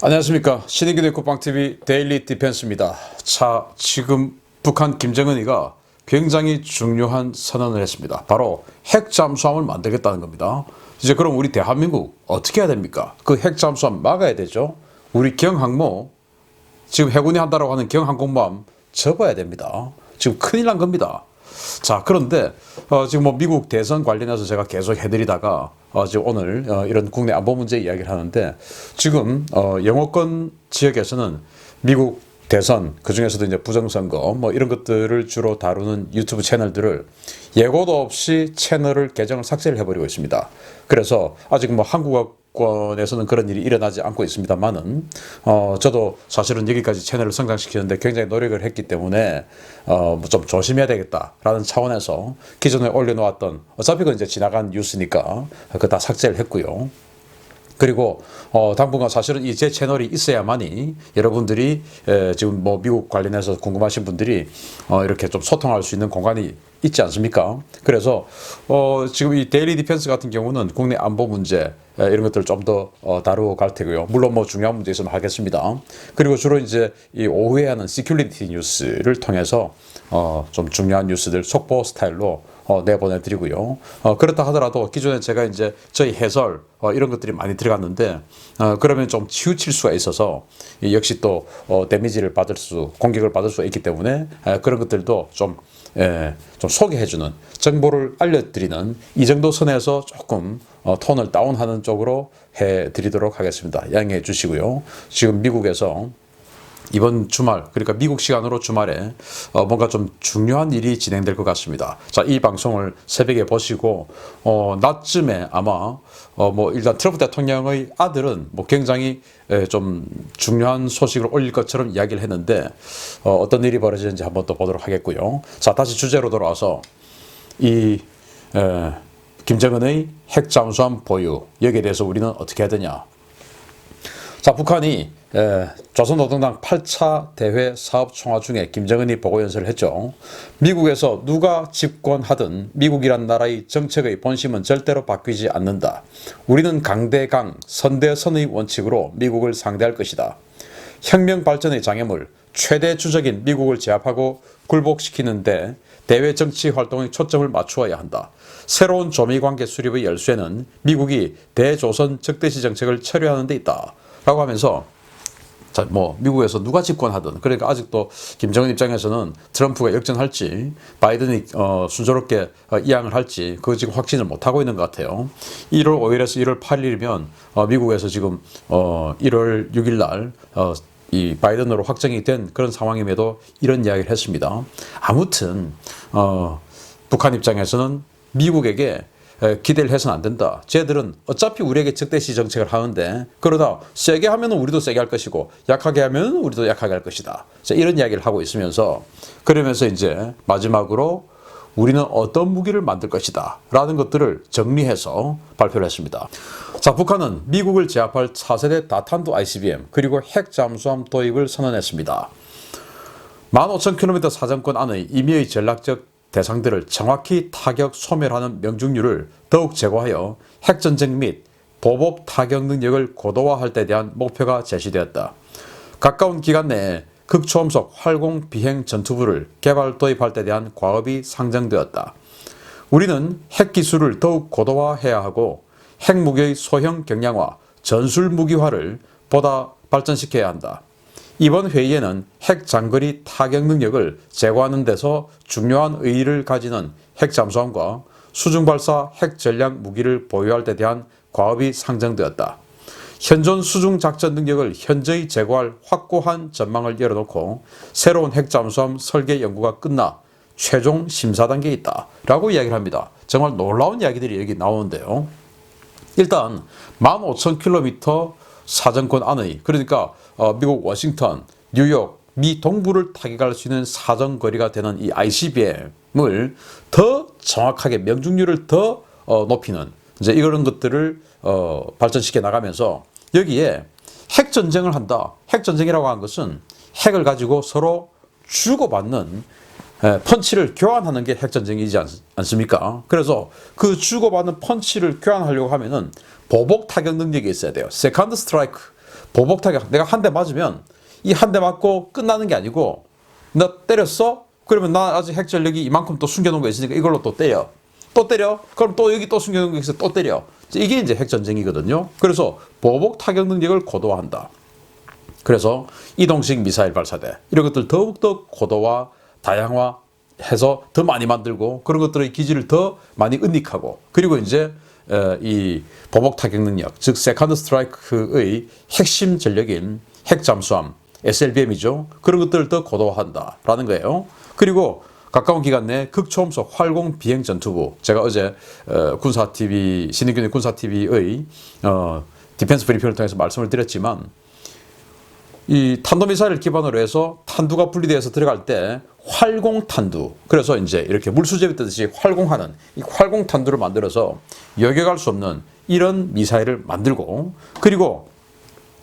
안녕하십니까. 신인기대 국방TV 데일리 디펜스입니다. 자, 지금 북한 김정은이가 굉장히 중요한 선언을 했습니다. 바로 핵 잠수함을 만들겠다는 겁니다. 이제 그럼 우리 대한민국 어떻게 해야 됩니까? 그 핵 잠수함 막아야 되죠. 우리 경항모, 지금 해군이 한다고 하는 경항공모함 접어야 됩니다. 지금 큰일 난 겁니다. 자, 그런데 지금 뭐 미국 대선 관련해서 제가 계속 해드리다가 지금 오늘 이런 국내 안보 문제 이야기를 하는데, 지금 영어권 지역에서는 미국 대선, 그 중에서도 이제 부정선거 뭐 이런 것들을 주로 다루는 유튜브 채널들을 예고도 없이 채널을 계정을 삭제를 해버리고 있습니다. 그래서 아직 뭐 한국어권에서는 그런 일이 일어나지 않고 있습니다만은 저도 사실은 여기까지 채널을 성장시키는데 굉장히 노력을 했기 때문에 좀 조심해야 되겠다라는 차원에서 기존에 올려놓았던, 어차피 그건 이제 지나간 뉴스니까 그거 다 삭제를 했고요. 그리고 당분간 사실은 이 제 채널이 있어야만이 여러분들이 지금 뭐 미국 관련해서 궁금하신 분들이 이렇게 좀 소통할 수 있는 공간이 있지 않습니까? 그래서 지금 이 데일리 디펜스 같은 경우는 국내 안보 문제 이런 것들을 좀 더 다루어 갈 테고요. 물론 뭐 중요한 문제 있으면 하겠습니다. 그리고 주로 이제 이 오후에 하는 시큐리티 뉴스를 통해서 좀 중요한 뉴스들 속보 스타일로 내보내드리고요. 그렇다 하더라도 기존에 제가 이제 저희 해설 이런 것들이 많이 들어갔는데 그러면 좀 치우칠 수가 있어서 역시 또 데미지를 공격을 받을 수가 있기 때문에 그런 것들도 좀 소개해주는, 정보를 알려드리는 이 정도 선에서 조금 톤을 다운하는 쪽으로 해드리도록 하겠습니다. 양해해 주시고요. 지금 미국에서 이번 주말, 그러니까 미국 시간으로 주말에 뭔가 좀 중요한 일이 진행될 것 같습니다. 자, 이 방송을 새벽에 보시고 낮쯤에 아마 뭐 일단 트럼프 대통령의 아들은 뭐 굉장히 좀 중요한 소식을 올릴 것처럼 이야기를 했는데 어떤 일이 벌어지는지 한번 또 보도록 하겠고요. 자, 다시 주제로 돌아와서 이 김정은의 핵 잠수함 보유, 여기에 대해서 우리는 어떻게 해야 되냐. 자, 북한이 조선노동당 8차 대회 사업 총화 중에 김정은이 보고연설을 했죠. 미국에서 누가 집권하든 미국이란 나라의 정책의 본심은 절대로 바뀌지 않는다. 우리는 강대강, 선대선의 원칙으로 미국을 상대할 것이다. 혁명 발전의 장애물, 최대 주적인 미국을 제압하고 굴복시키는데 대외 정치 활동에 초점을 맞추어야 한다. 새로운 조미관계 수립의 열쇠는 미국이 대조선 적대시 정책을 처리하는 데 있다. 라고 하면서, 자, 뭐 미국에서 누가 집권하든, 그러니까 아직도 김정은 입장에서는 트럼프가 역전할지 바이든이 순조롭게 이양을 할지 그거 지금 확신을 못하고 있는 것 같아요. 1월 5일에서 1월 8일이면 미국에서 지금 1월 6일 날 이 바이든으로 확정이 된 그런 상황임에도 이런 이야기를 했습니다. 아무튼 북한 입장에서는 미국에게 기대를 해서는 안 된다. 쟤들은 어차피 우리에게 적대시 정책을 하는데, 그러다 세게 하면 우리도 세게 할 것이고 약하게 하면 우리도 약하게 할 것이다. 자, 이런 이야기를 하고 있으면서, 그러면서 이제 마지막으로 우리는 어떤 무기를 만들 것이다 라는 것들을 정리해서 발표를 했습니다. 자, 북한은 미국을 제압할 4세대 다탄도 ICBM 그리고 핵 잠수함 도입을 선언했습니다. 15,000km 사정권 안의 임의의 전략적 대상들을 정확히 타격 소멸하는 명중률을 더욱 제고하여 핵전쟁 및 보복 타격 능력을 고도화할 데 대한 목표가 제시되었다. 가까운 기간 내에 극초음속 활공 비행 전투부를 개발 도입할 데 대한 과업이 상정되었다. 우리는 핵기술을 더욱 고도화해야 하고 핵무기의 소형 경량화, 전술 무기화를 보다 발전시켜야 한다. 이번 회의에는 핵 장거리 타격 능력을 제고하는 데서 중요한 의의를 가지는 핵 잠수함과 수중 발사 핵 전략 무기를 보유할 데 대한 과업이 상정되었다. 현존 수중 작전 능력을 현저히 제고할 확고한 전망을 열어놓고 새로운 핵 잠수함 설계 연구가 끝나 최종 심사 단계에 있다 라고 이야기를 합니다. 정말 놀라운 이야기들이 여기 나오는데요. 일단 15,000km 사정권 안의, 그러니까 미국 워싱턴, 뉴욕, 미 동부를 타격할 수 있는 사정거리가 되는 이 ICBM을 더 정확하게 명중률을 더 높이는 이제 이런 것들을 발전시켜 나가면서, 여기에 핵전쟁을 한다. 핵전쟁이라고 하는 것은 핵을 가지고 서로 주고받는 펀치를 교환하는 게 핵전쟁이지 않습니까? 그래서 그 주고받는 펀치를 교환하려고 하면은 보복 타격 능력이 있어야 돼요. 세컨드 스트라이크, 보복 타격, 내가 한 대 맞으면 이 한 대 맞고 끝나는 게 아니고 나 때렸어? 그러면 나 아직 핵 전력이 이만큼 또 숨겨놓은 거 있으니까 이걸로 또 때려. 또 때려? 그럼 또 여기 또 숨겨놓은 거 있어 또 때려. 이게 이제 핵전쟁이거든요. 그래서 보복 타격 능력을 고도화한다. 그래서 이동식 미사일 발사대 이런 것들 더욱더 고도화, 다양화해서 더 많이 만들고 그런 것들의 기지를 더 많이 은닉하고 그리고 이제 이 보복 타격 능력, 즉 세컨드 스트라이크의 핵심 전력인 핵 잠수함, SLBM이죠. 그런 것들을 더 고도화한다라는 거예요. 그리고 가까운 기간 내 극초음속 활공 비행 전투부, 제가 어제 군사TV, 신인균의 군사TV의 디펜스 브리핑을 통해서 말씀을 드렸지만 이 탄도미사일을 기반으로 해서 탄두가 분리되어서 들어갈 때 활공탄두, 그래서 이제 이렇게 물수제비 뜨듯이 활공하는 이 활공탄두를 만들어서 여겨갈 수 없는 이런 미사일을 만들고 그리고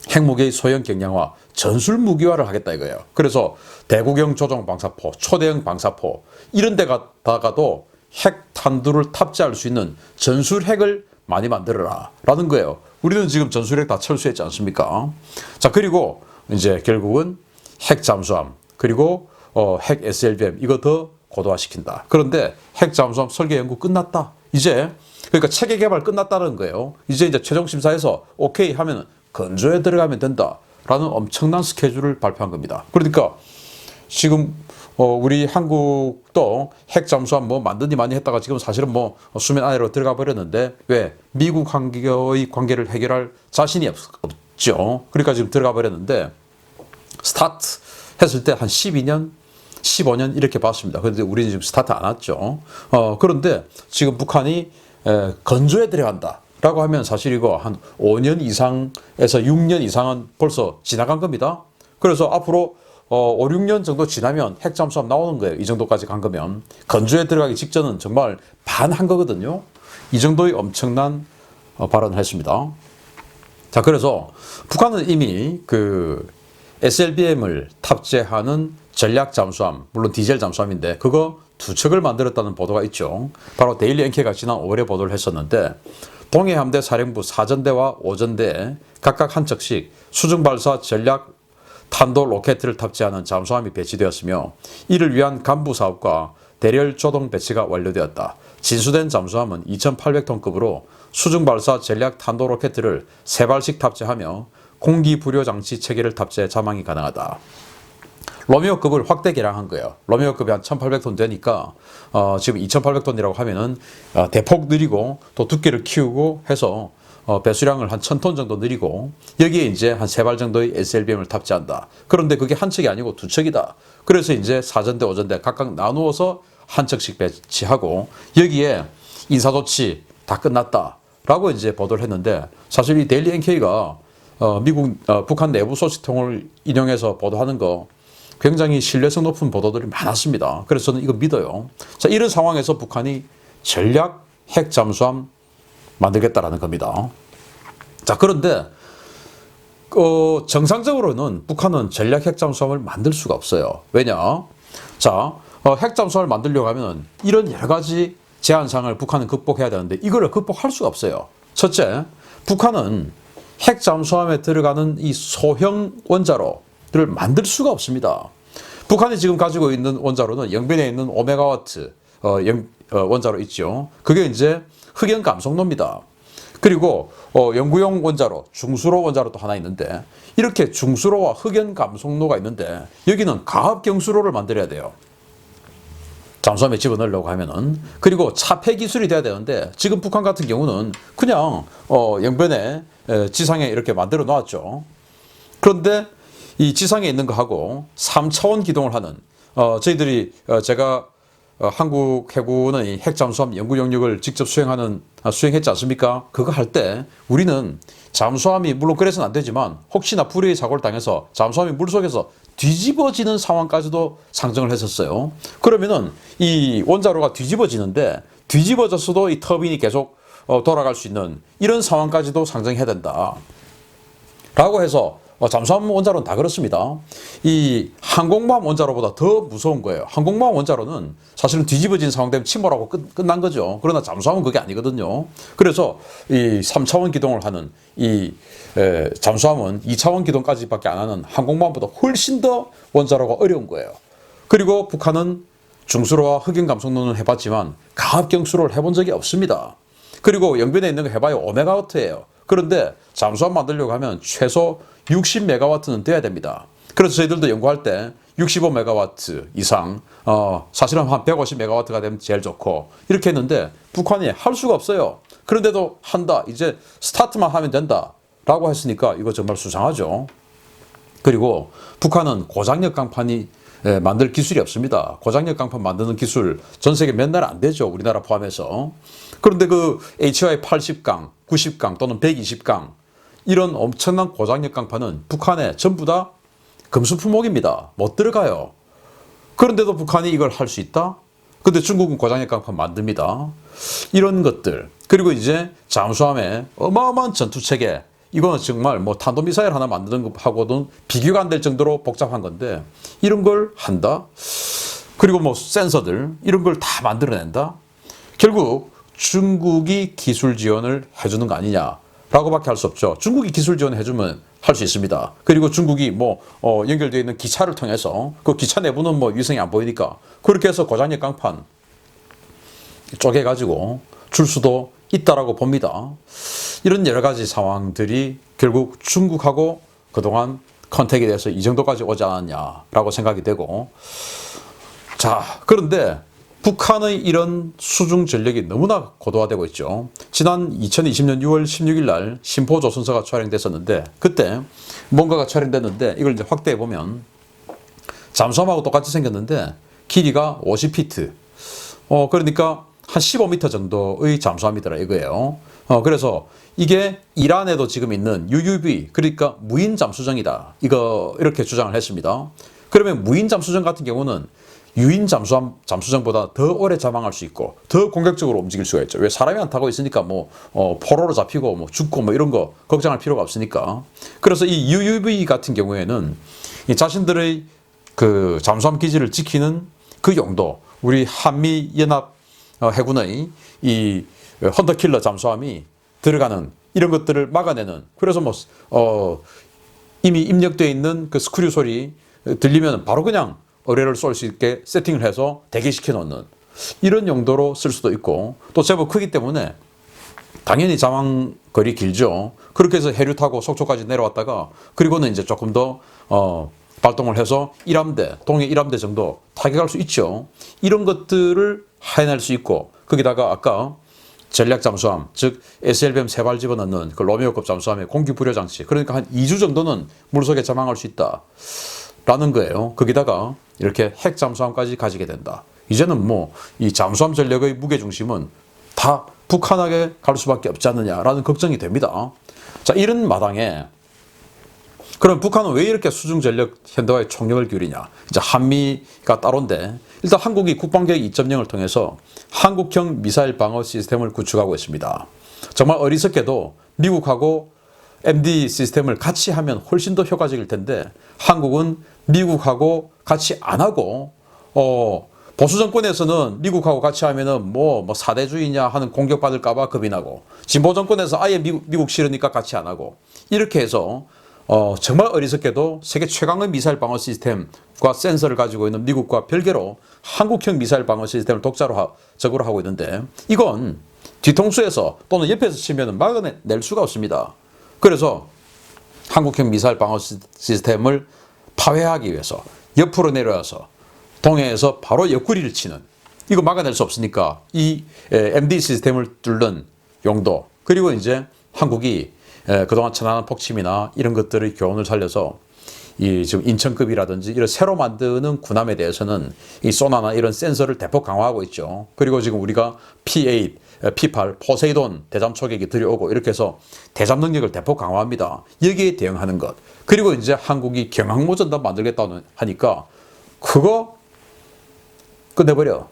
핵무기의 소형 경량화, 전술 무기화를 하겠다 이거예요. 그래서 대구경 조종 방사포, 초대형 방사포 이런 데 가다가도 핵탄두를 탑재할 수 있는 전술핵을 많이 만들어라 라는 거예요. 우리는 지금 전술핵 다 철수했지 않습니까? 자, 그리고 이제 결국은 핵 잠수함 그리고 핵 SLBM 이거 더 고도화시킨다. 그런데 핵 잠수함 설계 연구 끝났다. 이제 그러니까 체계 개발 끝났다는 거예요. 이제 최종 심사에서 오케이 하면 건조에 들어가면 된다라는 엄청난 스케줄을 발표한 겁니다. 그러니까 지금 우리 한국도 핵 잠수함 뭐 만드니 많이 했다가 지금 사실은 뭐 수면 아래로 들어가 버렸는데 왜 미국 관계의 관계를 해결할 자신이 없죠. 그러니까 지금 들어가 버렸는데 스타트 했을 때 한 12년, 15년 이렇게 봤습니다. 그런데 우리는 지금 스타트 안 왔죠. 그런데 지금 북한이 건조에 들어간다. 라고 하면 사실 이거 한 5년 이상에서 6년 이상은 벌써 지나간 겁니다. 그래서 앞으로 5, 6년 정도 지나면 핵 잠수함 나오는 거예요. 이 정도까지 간 거면. 건조에 들어가기 직전은 정말 반한 거거든요. 이 정도의 엄청난 발언을 했습니다. 자, 그래서 북한은 이미 그 SLBM을 탑재하는 전략 잠수함, 물론 디젤 잠수함인데 그거 2척을 만들었다는 보도가 있죠. 바로 데일리 NK가 지난 5월에 보도를 했었는데 동해함대 사령부 4전대와 5전대에 각각 한 척씩 수중발사 전략 탄도 로켓을 탑재하는 잠수함이 배치되었으며 이를 위한 간부 사업과 대렬 조동 배치가 완료되었다. 진수된 잠수함은 2,800톤급으로 수중발사 전략 탄도 로켓을 3발씩 탑재하며 공기 불요 장치 체계를 탑재해 자망이 가능하다. 로미오급을 확대 개량한 거예요. 로미오급이 한 1,800톤 되니까 지금 2,800톤이라고 하면은 대폭 느리고 또 두께를 키우고 해서 배수량을 한 1,000톤 정도 느리고 여기에 이제 한 3발 정도의 SLBM을 탑재한다. 그런데 그게 한 척이 아니고 2척이다. 그래서 이제 4전대, 5전대 각각 나누어서 한 척씩 배치하고 여기에 인사조치 다 끝났다라고 이제 보도를 했는데 사실 이 데일리 NK가 북한 내부 소식통을 인용해서 보도하는 거 굉장히 신뢰성 높은 보도들이 많았습니다. 그래서 저는 이거 믿어요. 자, 이런 상황에서 북한이 전략 핵 잠수함 만들겠다라는 겁니다. 자, 그런데 정상적으로는 북한은 전략 핵 잠수함을 만들 수가 없어요. 왜냐? 자, 핵 잠수함을 만들려고 하면 이런 여러 가지 제한상을 북한은 극복해야 되는데 이거를 극복할 수가 없어요. 첫째, 북한은 핵 잠수함에 들어가는 이 소형 원자로를 만들 수가 없습니다. 북한이 지금 가지고 있는 원자로는 영변에 있는 5메가와트 원자로 있죠. 그게 이제 흑연 감속로입니다. 그리고 연구용 원자로, 중수로 원자로도 하나 있는데 이렇게 중수로와 흑연 감속로가 있는데 여기는 가압 경수로를 만들어야 돼요. 잠수함에 집어넣으려고 하면은. 그리고 차폐 기술이 돼야 되는데 지금 북한 같은 경우는 그냥 영변에 지상에 이렇게 만들어 놓았죠. 그런데 이 지상에 있는 거하고 3차원 기동을 하는 저희들이 제가 한국 해군은 이 핵잠수함 연구 영역을 직접 수행했지 않습니까? 그거 할 때 우리는 잠수함이 물론 그래서는 안 되지만 혹시나 불의의 사고를 당해서 잠수함이 물속에서 뒤집어지는 상황까지도 상정을 했었어요. 그러면은 이 원자로가 뒤집어지는데 뒤집어졌어도 이 터빈이 계속 돌아갈 수 있는 이런 상황까지도 상정해야 된다. 라고 해서 잠수함 원자로는 다 그렇습니다. 이 항공모함 원자로보다 더 무서운 거예요. 항공모함 원자로는 사실은 뒤집어진 상황 되면 침몰하고 끝난 거죠. 그러나 잠수함은 그게 아니거든요. 그래서 이 3차원 기동을 하는 이 잠수함은 2차원 기동까지밖에 안 하는 항공모함보다 훨씬 더 원자로가 어려운 거예요. 그리고 북한은 중수로와 흑연 감속론을 해봤지만 강압 경수로를 해본 적이 없습니다. 그리고 영변에 있는 거 해봐요 5메가와트예요. 그런데 잠수함 만들려고 하면 최소 60메가와트는 돼야 됩니다. 그래서 저희들도 연구할 때 65메가와트 이상, 사실은 한 150메가와트가 되면 제일 좋고 이렇게 했는데 북한이 할 수가 없어요. 그런데도 한다. 이제 스타트만 하면 된다. 라고 했으니까 이거 정말 수상하죠. 그리고 북한은 고장력 강판이 만들 기술이 없습니다. 고장력 강판 만드는 기술 전 세계 몇 나라 안 되죠. 우리나라 포함해서. 그런데 그 HY 80강, 90강 또는 120강 이런 엄청난 고장력 강판은 북한에 전부 다 금수 품목입니다. 못 들어가요. 그런데도 북한이 이걸 할 수 있다? 근데 중국은 고장력 강판 만듭니다. 이런 것들. 그리고 이제 잠수함에 어마어마한 전투체계. 이거는 정말 뭐 탄도미사일 하나 만드는 것하고는 비교가 안 될 정도로 복잡한 건데 이런 걸 한다? 그리고 뭐 센서들 이런 걸 다 만들어낸다? 결국 중국이 기술 지원을 해주는 거 아니냐라고밖에 할 수 없죠. 중국이 기술 지원을 해주면 할 수 있습니다. 그리고 중국이 뭐 연결되어 있는 기차를 통해서 그 기차 내부는 뭐 위성이 안 보이니까 그렇게 해서 고장력 강판 쪼개가지고 줄 수도 있다라고 봅니다. 이런 여러 가지 상황들이 결국 중국하고 그동안 컨택이 돼서 이 정도까지 오지 않았냐라고 생각이 되고, 자, 그런데 북한의 이런 수중 전력이 너무나 고도화되고 있죠. 지난 2020년 6월 16일 날 심포조선소가 촬영됐었는데 그때 뭔가가 촬영됐는데 이걸 이제 확대해 보면 잠수함하고 똑같이 생겼는데 길이가 50피트. 그러니까 한 15m 정도의 잠수함이더라 이거예요. 그래서 이게 이란에도 지금 있는 UUV, 그러니까 무인 잠수정이다. 이렇게 주장을 했습니다. 그러면 무인 잠수정 같은 경우는 유인 잠수정보다 더 오래 잠항할 수 있고 더 공격적으로 움직일 수가 있죠. 왜 사람이 안 타고 있으니까 뭐 포로로 잡히고 뭐 죽고 뭐 이런 거 걱정할 필요가 없으니까. 그래서 이 UUV 같은 경우에는 이 자신들의 그 잠수함 기지를 지키는 그 용도, 우리 한미 연합 해군의 이 헌터킬러 잠수함이 들어가는 이런 것들을 막아내는, 그래서 뭐 이미 입력되어 있는 그 스크류 소리 들리면 바로 그냥 어뢰를 쏠 수 있게 세팅을 해서 대기시켜 놓는 이런 용도로 쓸 수도 있고, 또 제법 크기 때문에 당연히 잠항 거리 길죠. 그렇게 해서 해류 타고 속초까지 내려왔다가 그리고는 이제 조금 더 발동을 해서 1함대, 동해 1함대 정도 타격할 수 있죠. 이런 것들을 해낼 수 있고, 거기다가 아까 전략 잠수함, 즉 SLBM 3발 집어넣는 그 로미오급 잠수함의 공기 불여 장치, 그러니까 한 2주 정도는 물속에 잠항할 수 있다라는 거예요. 거기다가 이렇게 핵 잠수함까지 가지게 된다. 이제는 뭐 이 잠수함 전력의 무게 중심은 다 북한에게 갈 수밖에 없지 않느냐라는 걱정이 됩니다. 자, 이런 마당에 그럼 북한은 왜 이렇게 수중 전력 현대화에 총력을 기울이냐? 이제 한미가 따로인데 일단 한국이 국방계획 2.0을 통해서 한국형 미사일 방어 시스템을 구축하고 있습니다. 정말 어리석게도 미국하고 MD 시스템을 같이 하면 훨씬 더 효과적일 텐데 한국은 미국하고 같이 안 하고 보수 정권에서는 미국하고 같이 하면은 뭐 사대주의냐 하는 공격받을까봐 겁이 나고, 진보 정권에서 아예 미국 싫으니까 같이 안 하고, 이렇게 해서 정말 어리석게도 세계 최강의 미사일 방어 시스템과 센서를 가지고 있는 미국과 별개로 한국형 미사일 방어 시스템을 독자적으로 하고 있는데 이건 뒤통수에서 또는 옆에서 치면 막아낼 수가 없습니다. 그래서 한국형 미사일 방어 시스템을 파괴하기 위해서 옆으로 내려와서 동해에서 바로 옆구리를 치는, 이거 막아낼 수 없으니까 이 MD 시스템을 뚫는 용도, 그리고 이제 한국이 그동안 천안함 폭침이나 이런 것들의 교훈을 살려서 이 지금 인천급이라든지 이런 새로 만드는 군함에 대해서는 이 소나나 이런 센서를 대폭 강화하고 있죠. 그리고 지금 우리가 P8, P8 포세이돈 대잠 초계기 들여오고 이렇게 해서 대잠 능력을 대폭 강화합니다. 여기에 대응하는 것. 그리고 이제 한국이 경항모 전단 만들겠다고 하니까 그거 끝내버려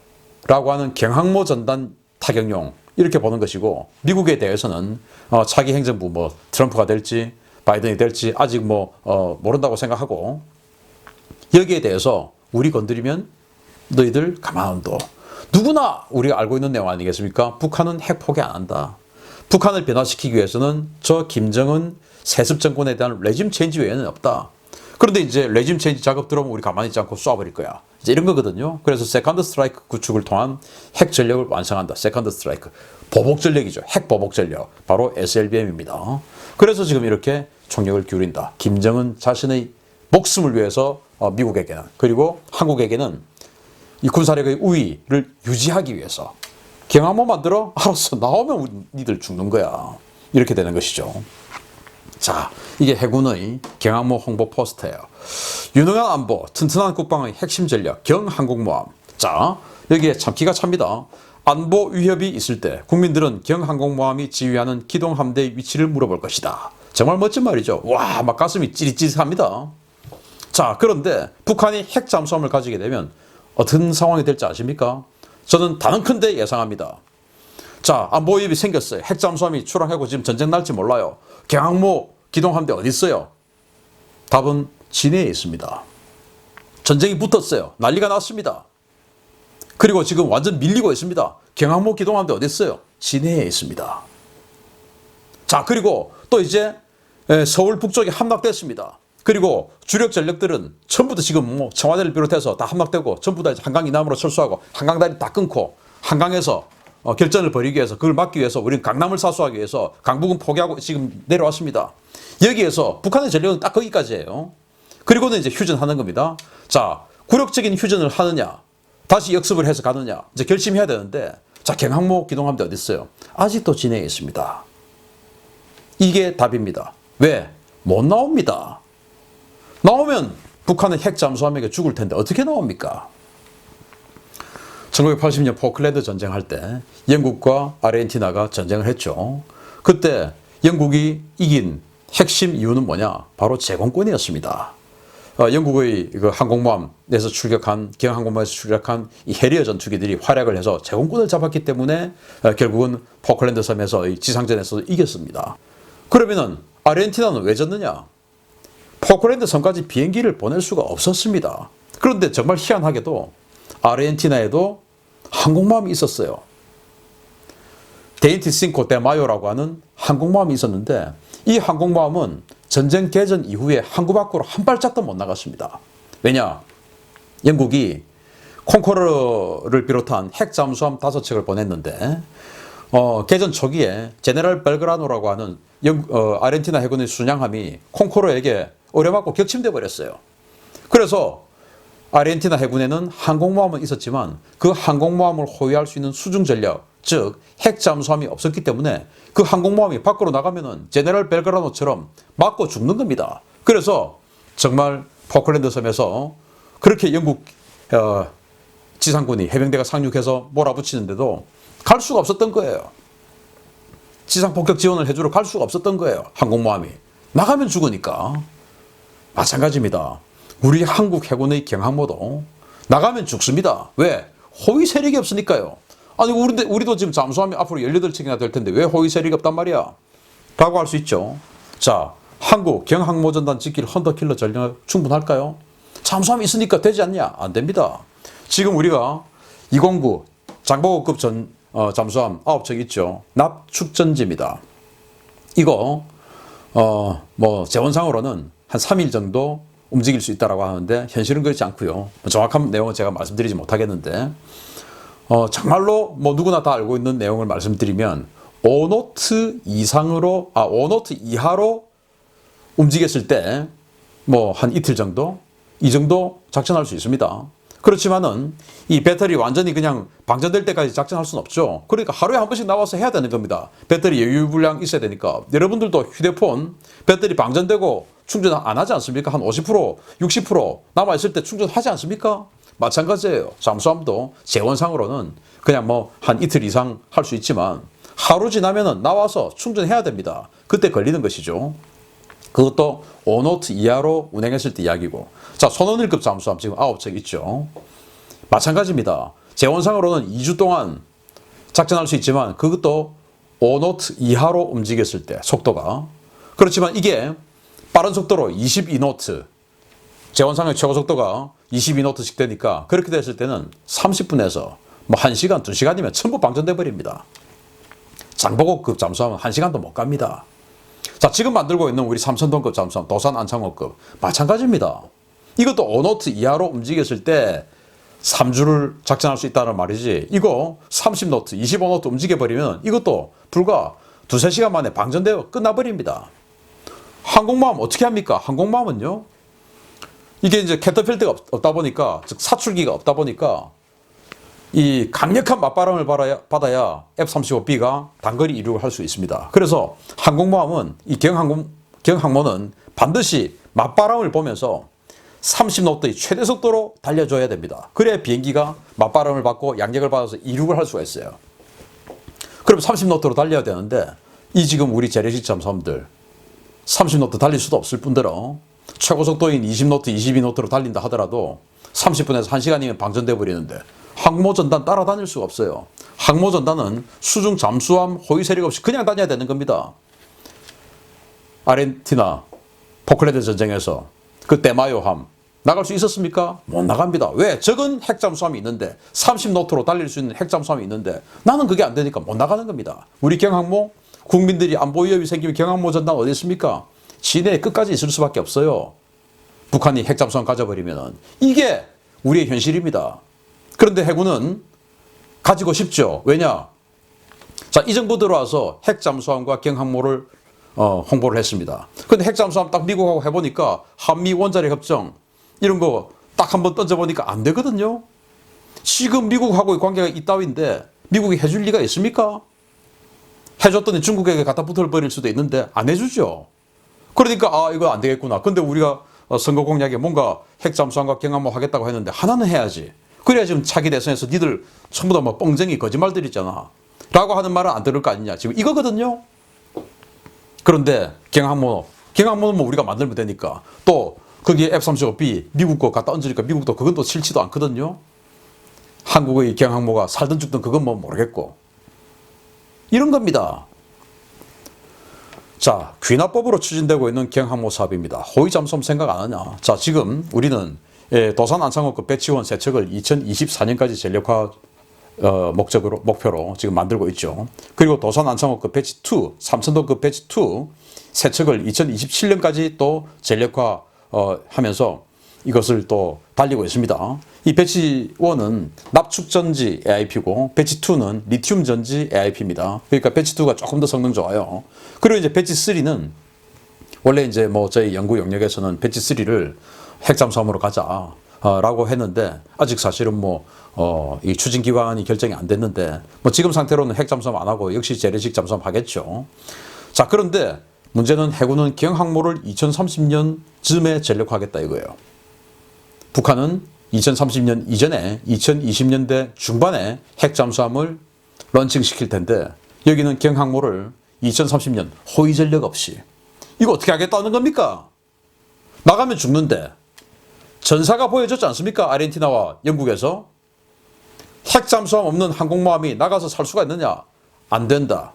라고 하는 경항모 전단 타격용, 이렇게 보는 것이고, 미국에 대해서는 차기 행정부 뭐 트럼프가 될지 바이든이 될지 아직 모른다고 생각하고, 여기에 대해서 우리 건드리면 너희들 가만 안 둬. 누구나 우리가 알고 있는 내용 아니겠습니까? 북한은 핵 포기 안 한다. 북한을 변화시키기 위해서는 저 김정은 세습 정권에 대한 레짐 체인지 외에는 없다. 그런데 이제 레짐 체인지 작업 들어오면 우리 가만히 있지 않고 쏴버릴 거야. 이제 이런 거거든요. 그래서 세컨드 스트라이크 구축을 통한 핵 전력을 완성한다. 세컨드 스트라이크. 보복 전력이죠. 핵 보복 전력. 바로 SLBM입니다. 그래서 지금 이렇게 총력을 기울인다. 김정은 자신의 목숨을 위해서 미국에게는, 그리고 한국에게는 이 군사력의 우위를 유지하기 위해서 경항모 만들어? 알았어. 나오면 니들 죽는 거야. 이렇게 되는 것이죠. 자, 이게 해군의 경항모 홍보 포스터예요. 유능한 안보, 튼튼한 국방의 핵심 전략, 경항공모함. 자, 여기에 참 기가 찹니다. 안보 위협이 있을 때 국민들은 경항공모함이 지휘하는 기동함대의 위치를 물어볼 것이다. 정말 멋진 말이죠. 와, 막 가슴이 찌릿찌릿합니다. 자, 그런데 북한이 핵 잠수함을 가지게 되면 어떤 상황이 될지 아십니까? 저는 단언컨대 예상합니다. 자, 안보 위협이 생겼어요. 핵 잠수함이 출항하고 지금 전쟁 날지 몰라요. 경항모 기동함대 어디 있어요? 답은 진해에 있습니다. 전쟁이 붙었어요. 난리가 났습니다. 그리고 지금 완전 밀리고 있습니다. 경항모 기동함대 어디 있어요? 진해에 있습니다. 자, 그리고 또 이제 서울 북쪽에 함락됐습니다. 그리고 주력 전력들은 전부 다 지금 청와대를 비롯해서 다 함락되고 전부 다 한강 이남으로 철수하고 한강다리 다 끊고 한강에서 결전을 벌이기 위해서, 그걸 막기 위해서 우리는 강남을 사수하기 위해서 강북은 포기하고 지금 내려왔습니다. 여기에서 북한의 전력은 딱 거기까지예요. 그리고는 이제 휴전하는 겁니다. 자, 굴욕적인 휴전을 하느냐, 다시 역습을 해서 가느냐, 이제 결심해야 되는데, 자, 경항모 기동함대 어디 있어요? 아직도 진해에 있습니다. 이게 답입니다. 왜? 못 나옵니다. 나오면 북한은 핵 잠수함에게 죽을 텐데 어떻게 나옵니까? 1980년 포클랜드 전쟁할 때 영국과 아르헨티나가 전쟁을 했죠. 그때 영국이 이긴 핵심 이유는 뭐냐? 바로 제공권이었습니다. 영국의 그 항공모함에서 출격한, 경항공모함에서 출격한 이 해리어 전투기들이 활약을 해서 제공권을 잡았기 때문에 결국은 포클랜드 섬에서의 지상전에서 이겼습니다. 그러면은 아르헨티나는 왜 졌느냐? 포클랜드 섬까지 비행기를 보낼 수가 없었습니다. 그런데 정말 희한하게도 아르헨티나에도 항공모함이 있었어요. 데인티싱코 데 마요라고 하는 항공모함이 있었는데, 이 항공모함은 전쟁 개전 이후에 항구 밖으로 한 발짝도 못 나갔습니다. 왜냐? 영국이 콩코르를 비롯한 핵 잠수함 5척을 보냈는데, 개전 초기에 제네럴 벨그라노라고 하는 아르헨티나 해군의 순양함이 콩코르에게 어려맞고 격침돼 버렸어요. 그래서 아르헨티나 해군에는 항공모함은 있었지만 그 항공모함을 호위할 수 있는 수중 전력, 즉 핵 잠수함이 없었기 때문에 그 항공모함이 밖으로 나가면은 제네럴 벨그라노처럼 맞고 죽는 겁니다. 그래서 정말 포클랜드 섬에서 그렇게 영국 지상군이, 해병대가 상륙해서 몰아붙이는데도 갈 수가 없었던 거예요. 지상 폭격 지원을 해주러 갈 수가 없었던 거예요. 항공모함이 나가면 죽으니까. 마찬가지입니다. 우리 한국 해군의 경항모도 나가면 죽습니다. 왜? 호위 세력이 없으니까요. 아니, 우리도 지금 잠수함이 앞으로 18척이나 될 텐데 왜 호위 세력이 없단 말이야? 라고 할 수 있죠. 자, 한국 경항모전단 짓길 헌터킬러 전력 충분할까요? 잠수함이 있으니까 되지 않냐? 안 됩니다. 지금 우리가 209 장보고급 잠수함 9척 있죠. 납축전지입니다. 이거 재원상으로는 한 3일 정도 움직일 수 있다고 하는데 현실은 그렇지 않고요. 정확한 내용은 제가 말씀드리지 못하겠는데, 정말로 누구나 다 알고 있는 내용을 말씀드리면 5노트 이상으로, 5노트 이하로 움직였을 때 한 이틀 정도, 이 정도 작전할 수 있습니다. 그렇지만은 이 배터리 완전히 그냥 방전될 때까지 작전할 수는 없죠. 그러니까 하루에 한 번씩 나와서 해야 되는 겁니다. 배터리 여유 분량 있어야 되니까. 여러분들도 휴대폰 배터리 방전되고 충전 안 하지 않습니까? 한 50%, 60% 남아있을 때 충전하지 않습니까? 마찬가지예요. 잠수함도 재원상으로는 그냥 한 이틀 이상 할 수 있지만 하루 지나면은 나와서 충전해야 됩니다. 그때 걸리는 것이죠. 그것도 5노트 이하로 운행했을 때 이야기고. 자, 손원일급 잠수함 지금 9척 있죠. 마찬가지입니다. 재원상으로는 2주 동안 작전할 수 있지만 그것도 5노트 이하로 움직였을 때 속도가. 그렇지만 이게 빠른 속도로 22노트, 제원상의 최고 속도가 22노트씩 되니까 그렇게 됐을 때는 30분에서 뭐 1시간, 2시간이면 전부 방전돼 버립니다. 장보고급 잠수함은 1시간도 못 갑니다. 자, 지금 만들고 있는 우리 삼천톤급 잠수함 도산 안창호급 마찬가지입니다. 이것도 5노트 이하로 움직였을 때 3주를 작전할 수 있다는 말이지, 이거 30노트, 25노트 움직여버리면 이것도 불과 2-3시간 만에 방전되어 끝나버립니다. 항공모함 어떻게 합니까? 항공모함은요, 이게 이제 캐터필드가 없다 보니까, 즉 사출기가 없다 보니까 이 강력한 맞바람을 받아야 F-35B가 단거리 이륙을 할 수 있습니다. 그래서 항공모함은, 이 경항모는 반드시 맞바람을 보면서 30노트의 최대 속도로 달려줘야 됩니다. 그래야 비행기가 맞바람을 받고 양력을 받아서 이륙을 할 수가 있어요. 그럼 30노트로 달려야 되는데, 이 지금 우리 재래식 잠수함들 30노트 달릴 수도 없을 뿐더러 최고 속도인 20노트, 22노트로 달린다 하더라도 30분에서 1시간이면 방전돼 버리는데 항모 전단 따라다닐 수가 없어요. 항모 전단은 수중 잠수함 호위 세력 없이 그냥 다녀야 되는 겁니다. 아르헨티나 포클랜드 전쟁에서 그 테마요함 나갈 수 있었습니까? 못 나갑니다. 왜? 적은 핵잠수함이 있는데, 30노트로 달릴 수 있는 핵잠수함이 있는데 나는 그게 안 되니까 못 나가는 겁니다. 우리 경항모, 국민들이 안보 위협이 생기면 경항모 전단 어디 있습니까? 시내에 끝까지 있을 수밖에 없어요. 북한이 핵잠수함 가져버리면. 이게 우리의 현실입니다. 그런데 해군은 가지고 싶죠. 왜냐? 자, 이 정부 들어와서 핵잠수함과 경항모를 홍보를 했습니다. 근데 핵잠수함 딱 미국하고 해보니까 한미 원자력 협정 이런 거 딱 한번 던져보니까 안 되거든요. 지금 미국하고의 관계가 이따위인데 미국이 해줄 리가 있습니까? 해줬더니 중국에게 갖다 붙어버릴 수도 있는데 안 해주죠. 그러니까 아, 이거 안 되겠구나. 근데 우리가 선거 공약에 뭔가 핵잠수함과 경항모 하겠다고 했는데 하나는 해야지. 그래야 지금 차기 대선에서 니들 전부 다 뭐 뻥쟁이 거짓말들 있잖아 라고 하는 말은 안 들을 거 아니냐. 지금 이거거든요. 그런데 경항모는 뭐 우리가 만들면 되니까, 또 거기에 F-35B 미국 거 갖다 얹으니까 미국도 그건 또 싫지도 않거든요. 한국의 경항모가 살든 죽든 그건 뭐 모르겠고. 이런 겁니다. 자, 귀납법으로 추진되고 있는 경항모 사업입니다. 호위 잠수함 생각 안 하냐. 자, 지금 우리는 도산 안창호급 배치원 3척을 2024년까지 전력화 목표로 지금 만들고 있죠. 그리고 도산 안창호급 배치 2, 삼천톤급 배치 2 3척을 2027년까지 또 전력화 하면서 이것을 또 달리고 있습니다. 이 배치 1은 납축전지 AIP고 배치 2는 리튬 전지 AIP입니다. 그러니까 배치 2가 조금 더 성능 좋아요. 그리고 이제 배치 3는 원래 이제 뭐 저희 연구 영역에서는 배치 3를 핵잠수함으로 가자 라고 했는데, 아직 사실은 이 추진 기관이 결정이 안 됐는데, 뭐 지금 상태로는 핵잠수함 안 하고 역시 재래식 잠수함 하겠죠. 자, 그런데 문제는 해군은 경항모를 2030년쯤에 전력화하겠다 이거예요. 북한은 2030년 이전에 2020년대 중반에 핵잠수함을 런칭시킬 텐데, 여기는 경항모를 2030년 호위 전력 없이. 이거 어떻게 하겠다는 겁니까? 나가면 죽는데. 전사가 보여줬지 않습니까? 아르헨티나와 영국에서. 핵잠수함 없는 항공모함이 나가서 살 수가 있느냐? 안 된다.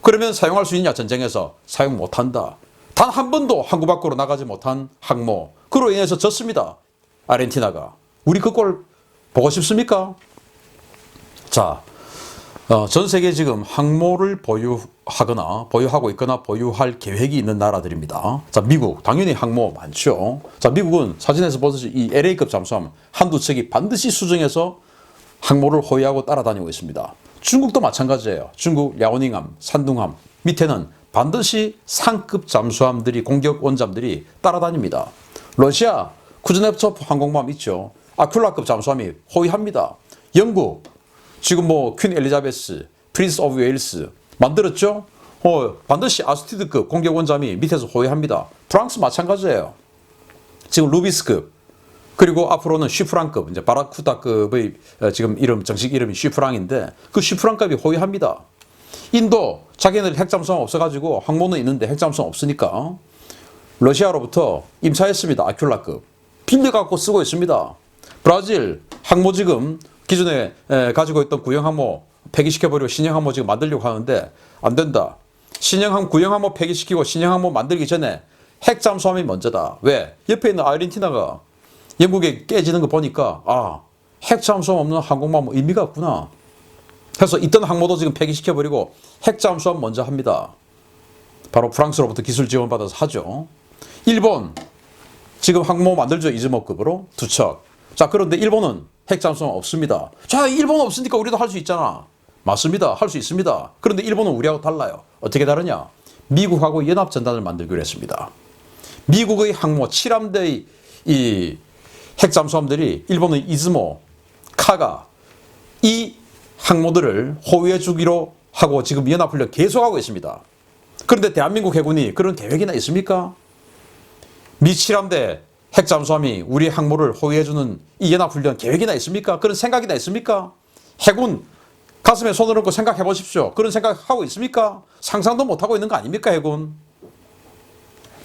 그러면 사용할 수 있냐? 전쟁에서 사용 못한다. 단 한 번도 항구 밖으로 나가지 못한 항모. 그로 인해서 졌습니다. 아르헨티나가. 우리 그 꼴 보고 싶습니까? 자, 전 세계 지금 항모를 보유하고 있거나 보유할 계획이 있는 나라들입니다. 자, 미국 당연히 항모 많죠. 자, 미국은 사진에서 보듯이 이 LA급 잠수함 한두 척이 반드시 수정해서 항모를 호위하고 따라다니고 있습니다. 중국도 마찬가지예요. 중국 랴오닝함, 산둥함 밑에는 반드시 상급 잠수함들이, 공격 원잠들이 따라다닙니다. 러시아 쿠즈네프초프 항공모함 있죠. 아큘라급 잠수함이 호위합니다. 영국 지금 퀸 엘리자베스, 프린스 오브 웨일스 만들었죠. 반드시 아스티드급 공격 원잠이 밑에서 호위합니다. 프랑스 마찬가지예요. 지금 루비스급, 그리고 앞으로는 쉬프랑급, 이제 바라쿠다급의 지금 정식 이름이 쉬프랑인데 그 쉬프랑급이 호위합니다. 인도 자기네들 핵잠수함 없어가지고 항모는 있는데 핵잠수함 없으니까 러시아로부터 임차했습니다. 아큘라급 빌려갖고 쓰고 있습니다. 브라질 항모 지금 기존에 가지고 있던 구형항모 폐기시켜버리고 신형항모 지금 만들려고 하는데 안 된다. 구형항모 폐기시키고 신형항모 만들기 전에 핵 잠수함이 먼저다. 왜? 옆에 있는 아르헨티나가 영국에 깨지는 거 보니까 핵 잠수함 없는 항공모함 의미가 없구나. 그래서 있던 항모도 지금 폐기시켜버리고 핵 잠수함 먼저 합니다. 바로 프랑스로부터 기술 지원받아서 하죠. 일본 지금 항모 만들죠. 이즈모급으로 2척. 자, 그런데 일본은 핵 잠수함 없습니다. 자, 일본 없으니까 우리도 할 수 있잖아. 맞습니다. 할 수 있습니다. 그런데 일본은 우리하고 달라요. 어떻게 다르냐? 미국하고 연합전단을 만들기로 했습니다. 미국의 항모 7함대의 이 핵잠수함들이 일본의 이즈모, 카가 이 항모들을 호위해 주기로 하고 지금 연합훈련 계속하고 있습니다. 그런데 대한민국 해군이 그런 계획이나 있습니까? 미 7함대 핵잠수함이 우리 항모를 호위해 주는 이 연합훈련 계획이나 있습니까? 그런 생각이나 있습니까? 해군 가슴에 손을 얹고 생각해 보십시오. 그런 생각하고 있습니까? 상상도 못하고 있는 거 아닙니까, 해군?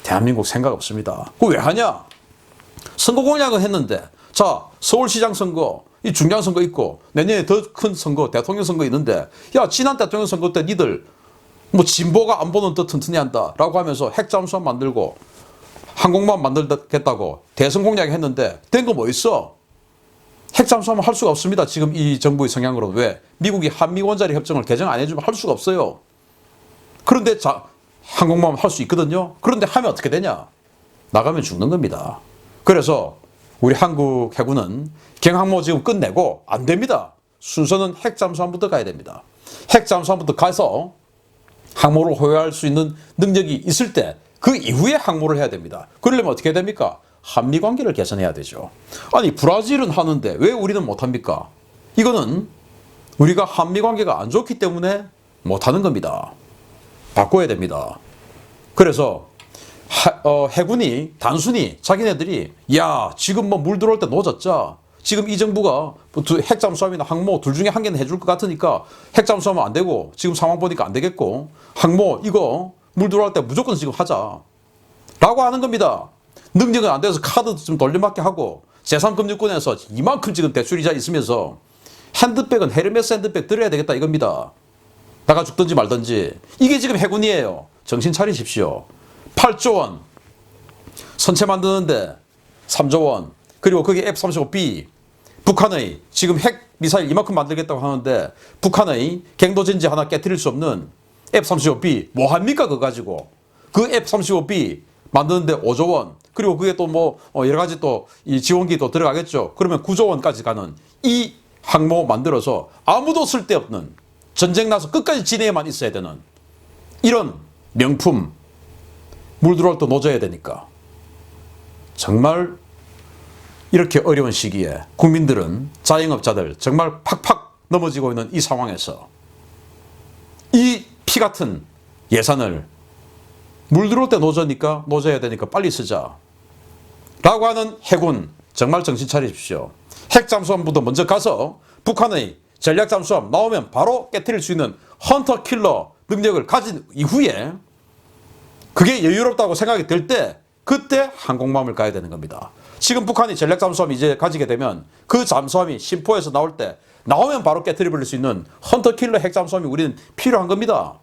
대한민국 생각 없습니다. 그거 왜 하냐? 선거 공약은 했는데, 자, 서울시장 선거, 이 중요한 선거 있고, 내년에 더 큰 선거, 대통령 선거 있는데, 야, 지난 대통령 선거 때 니들, 뭐, 진보가 안보는 더 튼튼히 한다. 라고 하면서 핵잠수함 만들고, 항공모함 만들겠다고 대선 공약 했는데, 된 거 뭐 있어? 핵잠수함은 할 수가 없습니다. 지금 이 정부의 성향으로. 왜? 미국이 한미 원자력 협정을 개정 안 해주면 할 수가 없어요. 그런데 항공모함 할 수 있거든요. 그런데 하면 어떻게 되냐? 나가면 죽는 겁니다. 그래서 우리 한국 해군은 경항모 지금 끝내고 안 됩니다. 순서는 핵잠수함부터 가야 됩니다. 핵잠수함부터 가서 항모를 호위할 수 있는 능력이 있을 때 그 이후에 항모를 해야 됩니다. 그러려면 어떻게 해야 됩니까? 한미 관계를 개선해야 되죠. 아니, 브라질은 하는데 왜 우리는 못합니까? 이거는 우리가 한미 관계가 안 좋기 때문에 못하는 겁니다. 바꿔야 됩니다. 그래서 해군이 단순히 자기네들이 지금 뭐 물 들어올 때 노졌자. 지금 이 정부가 핵잠수함이나 항모 둘 중에 한 개는 해줄 것 같으니까 핵잠수함은 안 되고 지금 상황 보니까 안 되겠고 항모 이거 물 들어올 때 무조건 지금 하자. 라고 하는 겁니다. 능력은 안 돼서 카드 좀 돌려막기 하고 제3금융권에서 이만큼 지금 대출이자 있으면서 핸드백은 헤르메스 핸드백 들어야 되겠다 이겁니다. 나가 죽든지 말든지. 이게 지금 해군이에요. 정신 차리십시오. 8조 원 선체 만드는데 3조 원 그리고 거기 F-35B 북한의 지금 핵 미사일 이만큼 만들겠다고 하는데 북한의 갱도전지 하나 깨트릴 수 없는 F-35B 뭐합니까 그거 가지고. 그 F-35B 만드는데 5조 원 그리고 그게 또 뭐 여러 가지 또 이 지원기 또 들어가겠죠. 그러면 9조 원까지 가는 이 항모 만들어서 아무도 쓸데없는 전쟁 나서 끝까지 진해에만 있어야 되는 이런 명품 물 들어올 때 노져야 되니까 정말 이렇게 어려운 시기에 국민들은 자영업자들 정말 팍팍 넘어지고 있는 이 상황에서 이 피 같은 예산을 물 들어올 때 노져야 되니까 빨리 쓰자 라고 하는 해군 정말 정신 차리십시오. 핵잠수함부터 먼저 가서 북한의 전략잠수함 나오면 바로 깨트릴 수 있는 헌터 킬러 능력을 가진 이후에 그게 여유롭다고 생각이 들 때 그때 항공모함을 가야 되는 겁니다. 지금 북한이 전략잠수함 이제 가지게 되면 그 잠수함이 심포에서 나올 때 나오면 바로 깨트려 버릴 수 있는 헌터 킬러 핵잠수함이 우리는 필요한 겁니다.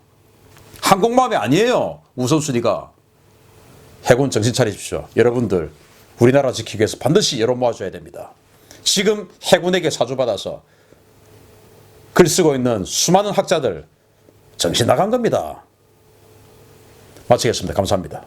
항공모함이 아니에요. 우선순위가. 해군 정신 차리십시오. 여러분들 우리나라 지키기 위해서 반드시 여론 모아줘야 됩니다. 지금 해군에게 사주받아서 글 쓰고 있는 수많은 학자들 정신 나간 겁니다. 마치겠습니다. 감사합니다.